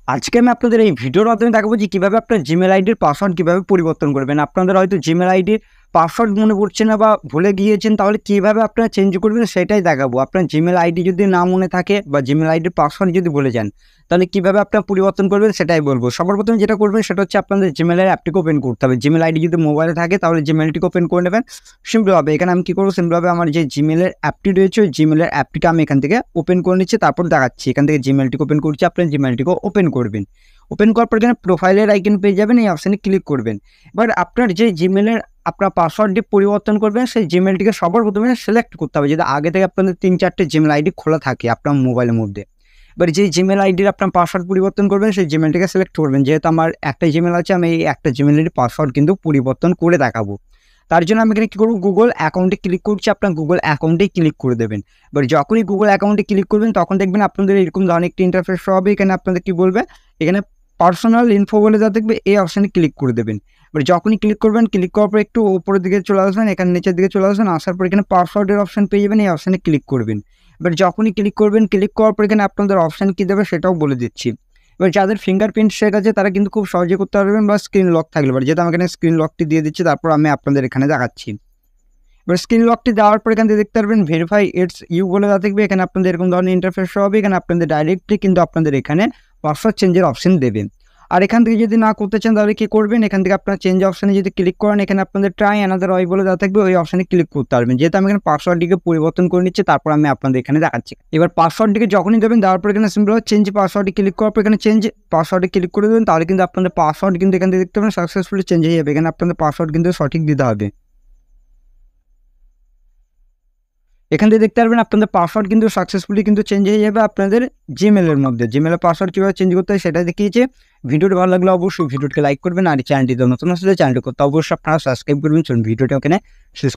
আজকে আমি আপনাদের এই ভিডিওর মাধ্যমে দেখাবো যে কিভাবে আপনার জিমেল আইডির পাসওয়ার্ড কিভাবে পরিবর্তন করবেন। আপনাদের হয়তো জিমেল আইডির পাসওয়ার্ড মনে পড়ছে না বা ভুলে গিয়েছেন, তাহলে কিভাবে আপনারা চেঞ্জ করবেন সেটাই দেখাবো। আপনার জিমেল আইডি যদি না মনে থাকে বা জিমেল আইডির পাসওয়ার্ড যদি ভুলে যান, তাহলে কিভাবে আপনারা পরিবর্তন করবেন সেটাই বলবো। সবার প্রথমে যেটা করবেন সেটা হচ্ছে আপনাদের জিমেলের অ্যাপটিকে ওপেন করতে হবে। জিমেল আইডি যদি মোবাইলে থাকে তাহলে জিমেলটিকে ওপেন করে নেবেন সিম্পলভাবে। এখানে আমি কী করবো, সিম্পলভাবে আমার যে জিমেলের অ্যাপটি রয়েছে ওই জিমেলের অ্যাপটিকে আমি এখান থেকে ওপেন করে নিচ্ছি, তারপর দেখাচ্ছি। এখান থেকে জিমেলটিকে ওপেন করছি, আপনার জিমেলটিকে ওপেন করবেন। ওপেন করার পর এখানে প্রোফাইলের আইকন পেয়ে যাবেন, এই অপশানে ক্লিক করবেন। এবার আপনার যে জিমেলের আপনার পাসওয়ার্ডটি পরিবর্তন করবেন সেই জিমেলটিকে সবার প্রথমে সিলেক্ট করতে হবে, যদি আগে থেকে আপনাদের 3-4টে জিমেল আইডি খোলা থাকে আপনার মোবাইলের মধ্যে। এবার যে জিমেল আইডির আপনার পাসওয়ার্ড পরিবর্তন করবেন সেই জিমেলটিকে সিলেক্ট করবেন। যেহেতু আমার একটা জিমেল আছে, আমি এই একটা জিমেলের পাসওয়ার্ড কিন্তু পরিবর্তন করে দেখাবো। তার জন্য আমি এখানে কী করবো, গুগল অ্যাকাউন্টে ক্লিক করছি। আপনার গুগল অ্যাকাউন্টেই ক্লিক করে দেবেন। এবার যখনই গুগল অ্যাকাউন্টে ক্লিক করবেন তখন দেখবেন আপনাদের এরকম ধরনের একটি ইন্টারফেস হবে। এখানে আপনাদের কী বলবে, এখানে পার্সোনাল ইনফো বলে যা দেখবে এই অপশানে ক্লিক করে দেবেন। এবার যখনই ক্লিক করবেন, ক্লিক করার পর একটু উপরের দিকে চলে আসবেন, এখানে নিচের দিকে চলে আসবেন। আসার পর এখানে পাসওয়ার্ডের অপশান পেয়ে যাবেন, এই অপশানে ক্লিক করবেন। এবার যখনই ক্লিক করবেন, ক্লিক করার পর এখানে আপনাদের অপশান কী দেবে সেটাও বলে দিচ্ছি। এবার যাদের ফিঙ্গারপ্রিন্ট সেট আছে তারা কিন্তু খুব সহজে করতে পারবেন, বা স্ক্রিন লক থাকলে পারে, যেহেতু আমি এখানে স্ক্রিন লকটি দিয়ে দিচ্ছি, তারপর আমি আপনাদের এখানে দেখাচ্ছি। এবার স্ক্রিন লকটি দেওয়ার পর এখান থেকে দেখতে পারবেন ভেরিফাই ইটস ইউ বলে দেওয়া থাকবে। এখানে আপনাদের এরকম ধরনের ইন্টারফেস হবে। এখানে আপনাদের ডাইরেক্টলি কিন্তু আপনাদের এখানে পাসওয়ার্ড চেঞ্জের অপশন দেবে। আর এখান থেকে যদি না করতে চান তাহলে কী করবেন, এখান থেকে আপনার চেঞ্জ অপশানে যদি ক্লিক করেন, এখানে আপনাদের ট্রাই অ্যানাদার ওয়ে বলে দেওয়া থাকবে, ওই অপশানে ক্লিক করতে পারবেন। যেহেতু আমি এখানে পাসওয়ার্ডটিকে পরিবর্তন করে নিচ্ছি, তারপর আমি আপনাদের এখানে দেখাচ্ছি। এবার পাসওয়ার্ডটিকে যখনই দেবেন, দেওয়ার পর এখানে সিম্পল চেঞ্জ পাসওয়ার্ডে ক্লিক করার পর এখানে চেঞ্জ পাসওয়ার্ডে ক্লিক করে দেবেন, তাহলে কিন্তু আপনাদের পাসওয়ার্ড কিন্তু এখান থেকে দেখতে পাবেন সাকসেসফুলি চেঞ্জ হয়ে যাবে। এখানে আপনাদের পাসওয়ার্ড কিন্তু সঠিক দিতে হবে। এখান থেকে দেখতে পারবেন আপনাদের পাসওয়ার্ড কিন্তু সাকসেসফুলি কিন্তু চেঞ্জ হয়ে যাবে আপনাদের জিমেলের মধ্যে। জিমেলের পাসওয়ার্ড কীভাবে চেঞ্জ করতে হয় সেটা দেখিয়েছে। ভিডিওটি ভালো লাগলে অবশ্যই ভিডিওটিকে লাইক করবেন, আর চ্যানেলটিতে নতুন আসলে চ্যানেলটি করতে অবশ্যই আপনারা সাবস্ক্রাইব করবেন। চলুন ভিডিওটা ওখানে শেষ